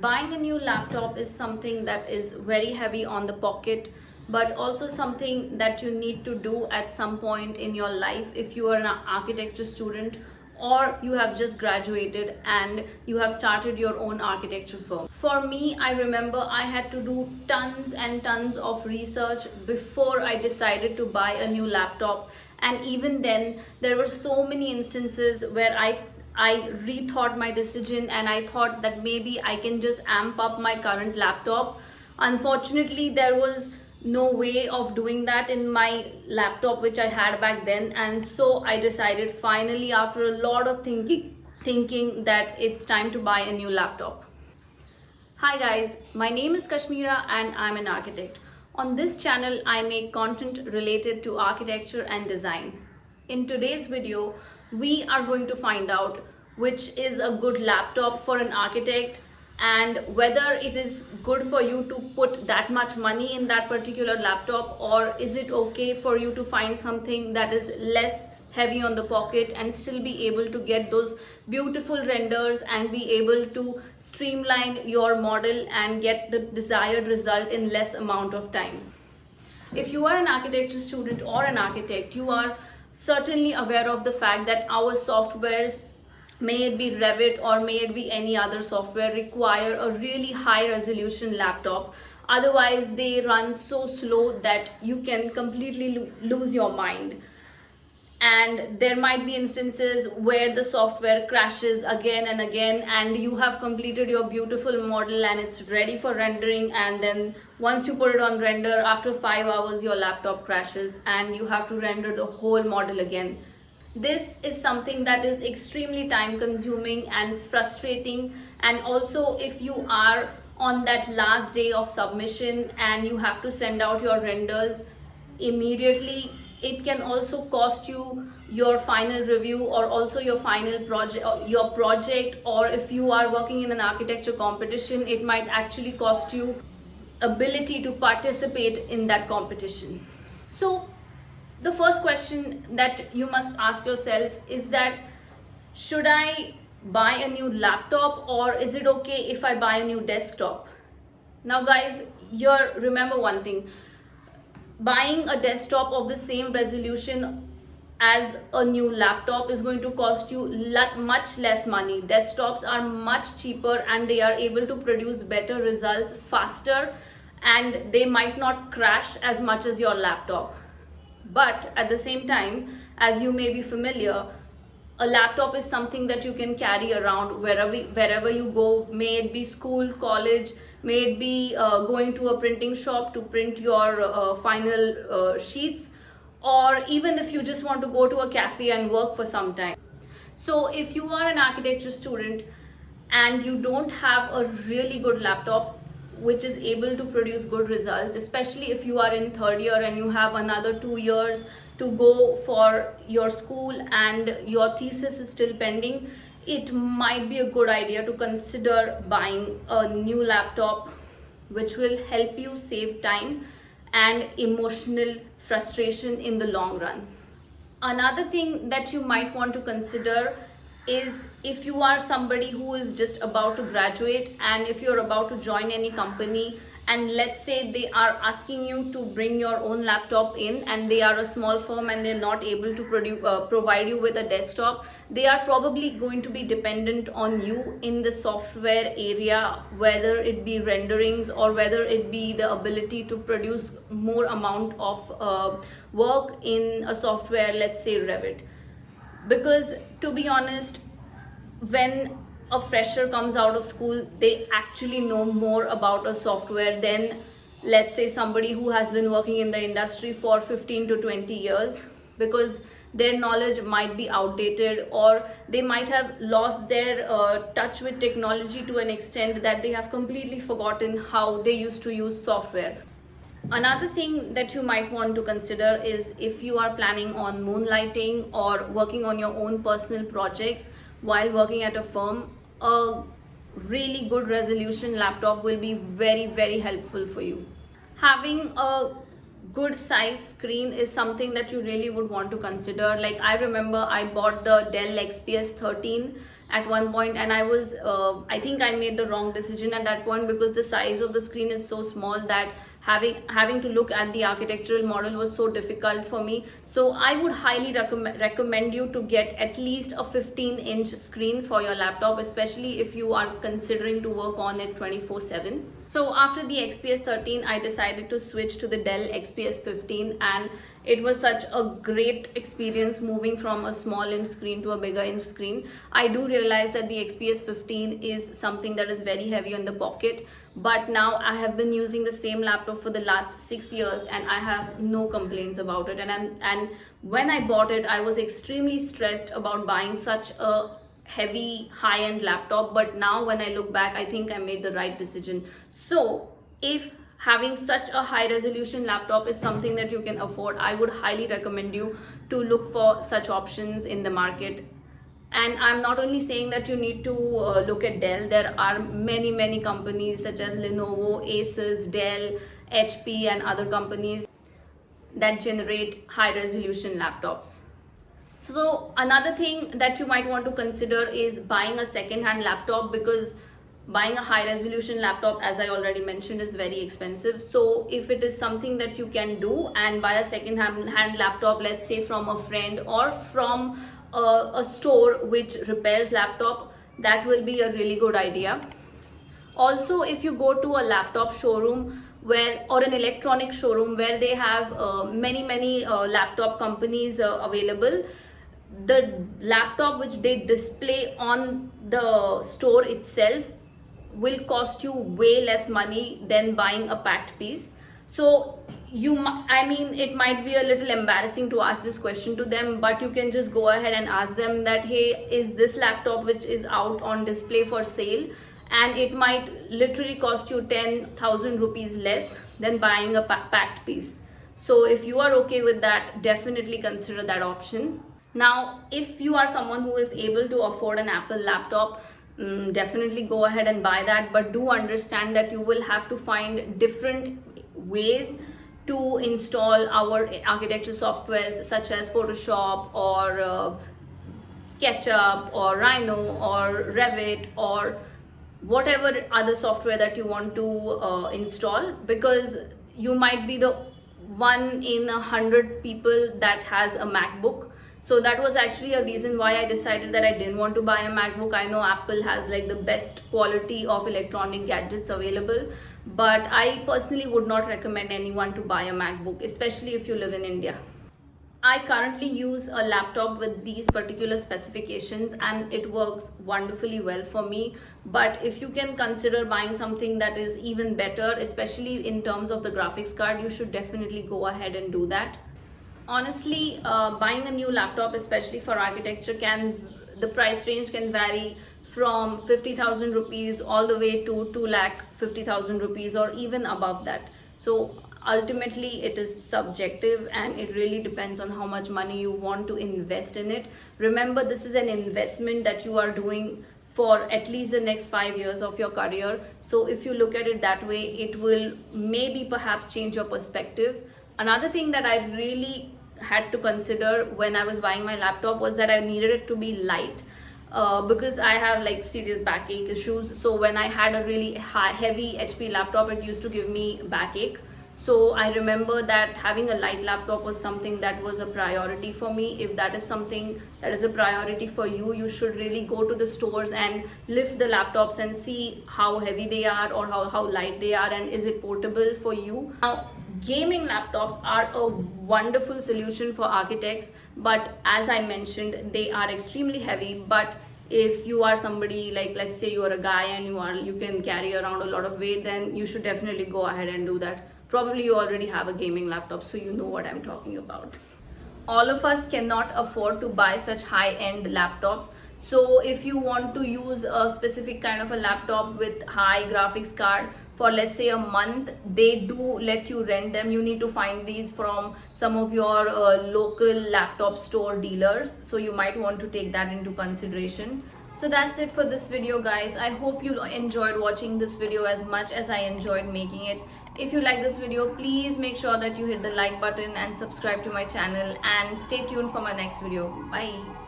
Buying a new laptop is something that is very heavy on the pocket, but also something that you need to do at some point in your life if you are an architecture student or you have just graduated and you have started your own architecture firm. For me, I remember I had to do tons and tons of research before I decided to buy a new laptop, and even then there were so many instances where I rethought my decision and I thought that maybe I can just amp up my current laptop. Unfortunately, there was no way of doing that in my laptop which I had back then, and so I decided finally after a lot of thinking that it's time to buy a new laptop. Hi guys, my name is Kashmira and I'm an architect. On this channel, I make content related to architecture and design. In today's video, we are going to find out which is a good laptop for an architect and whether it is good for you to put that much money in that particular laptop, or is it okay for you to find something that is less heavy on the pocket and still be able to get those beautiful renders and be able to streamline your model and get the desired result in less amount of time. If you are an architecture student or an architect, you are certainly aware of the fact that our softwares, may it be Revit or may it be any other software, require a really high resolution laptop. Otherwise, they run so slow that you can completely lose your mind. And there might be instances where the software crashes again and again, and you have completed your beautiful model and it's ready for rendering, and then once you put it on render, after 5 hours your laptop crashes and you have to render the whole model again. This is something that is extremely time consuming and frustrating, and also if you are on that last day of submission and you have to send out your renders immediately, it can also cost you your final review or also your final project, or if you are working in an architecture competition, it might actually cost you ability to participate in that competition. So the first question that you must ask yourself is that, should I buy a new laptop or is it okay if I buy a new desktop? Now guys, here remember one thing: buying a desktop of the same resolution as a new laptop is going to cost you much less money. Desktops are much cheaper and they are able to produce better results faster, and they might not crash as much as your laptop. But at the same time, as you may be familiar, a laptop is something that you can carry around wherever you go, may it be school, college, may it be going to a printing shop to print your final sheets, or even if you just want to go to a cafe and work for some time. So if you are an architecture student and you don't have a really good laptop which is able to produce good results, especially if you are in third year and you have another 2 years to go for your school and your thesis is still pending, it might be a good idea to consider buying a new laptop which will help you save time and emotional frustration in the long run. Another thing that you might want to consider is if you are somebody who is just about to graduate and if you're about to join any company, and let's say they are asking you to bring your own laptop in and they are a small firm and they're not able to provide you with a desktop, they are probably going to be dependent on you in the software area, whether it be renderings or whether it be the ability to produce more amount of work in a software, let's say Revit. Because to be honest, when a fresher comes out of school, they actually know more about a software than, let's say, somebody who has been working in the industry for 15 to 20 years, because their knowledge might be outdated or they might have lost their touch with technology to an extent that they have completely forgotten how they used to use software. Another thing that you might want to consider is if you are planning on moonlighting or working on your own personal projects while working at a firm, a really good resolution laptop will be very helpful for you. Having a good size screen is something that you really would want to consider. Like, I remember I bought the Dell XPS 13 at one point, and I was I think I made the wrong decision at that point, because the size of the screen is so small that having to look at the architectural model was so difficult for me. So I would highly recommend you to get at least a 15-inch screen for your laptop, especially if you are considering to work on it 24/7. So after the XPS 13, I decided to switch to the Dell XPS 15, and it was such a great experience moving from a small inch screen to a bigger inch screen. I do realize that the XPS 15 is something that is very heavy on the pocket, but now I have been using the same laptop for the last 6 years and I have no complaints about it. And when I bought it, I was extremely stressed about buying such a heavy high-end laptop, but now when I look back, I think I made the right decision. So if having such a high resolution laptop is something that you can afford, I would highly recommend you to look for such options in the market. And I'm not only saying that you need to look at Dell. There are many companies such as Lenovo, Asus, Dell, HP and other companies that generate high resolution laptops. So another thing that you might want to consider is buying a second-hand laptop, because buying a high resolution laptop, as I already mentioned, is very expensive. So if it is something that you can do and buy a second-hand laptop, let's say from a friend or from a store which repairs laptop, that will be a really good idea. Also, if you go to a laptop showroom or an electronic showroom where they have many laptop companies available, the laptop which they display on the store itself will cost you way less money than buying a packed piece. So it might be a little embarrassing to ask this question to them, but you can just go ahead and ask them that, hey, is this laptop which is out on display for sale? And it might literally cost you 10,000 rupees less than buying a packed piece. So if you are okay with that, definitely consider that option. Now, if you are someone who is able to afford an Apple laptop, definitely go ahead and buy that, but do understand that you will have to find different ways to install our architecture softwares such as Photoshop or SketchUp or Rhino or Revit or whatever other software that you want to install, because you might be the one in 100 people that has a MacBook. So that was actually a reason why I decided that I didn't want to buy a MacBook. I know Apple has like the best quality of electronic gadgets available, but I personally would not recommend anyone to buy a MacBook, especially if you live in India. I currently use a laptop with these particular specifications and it works wonderfully well for me. But if you can consider buying something that is even better, especially in terms of the graphics card, you should definitely go ahead and do that. Honestly, buying a new laptop, especially for architecture, the price range can vary from 50,000 rupees all the way to 2,50,000 rupees or even above that. So ultimately it is subjective and it really depends on how much money you want to invest in it. Remember, this is an investment that you are doing for at least the next 5 years of your career. So if you look at it that way, it will maybe perhaps change your perspective. Another thing that I really had to consider when I was buying my laptop was that I needed it to be light, because I have like serious backache issues. So when I had a really heavy HP laptop, it used to give me backache. So I remember that having a light laptop was something that was a priority for me. If that is something that is a priority for you, you should really go to the stores and lift the laptops and see how heavy they are or how light they are and is it portable for you. Now, gaming laptops are a wonderful solution for architects, but as I mentioned, they are extremely heavy. But if you are somebody like, let's say you are a guy and you can carry around a lot of weight, then you should definitely go ahead and do that. Probably you already have a gaming laptop, so you know what I'm talking about. All of us cannot afford to buy such high-end laptops. So if you want to use a specific kind of a laptop with high graphics card for, let's say, a month, they do let you rent them. You need to find these from some of your local laptop store dealers. So you might want to take that into consideration. So that's it for this video, guys. I hope you enjoyed watching this video as much as I enjoyed making it. If you like this video, please make sure that you hit the like button and subscribe to my channel, and stay tuned for my next video. Bye.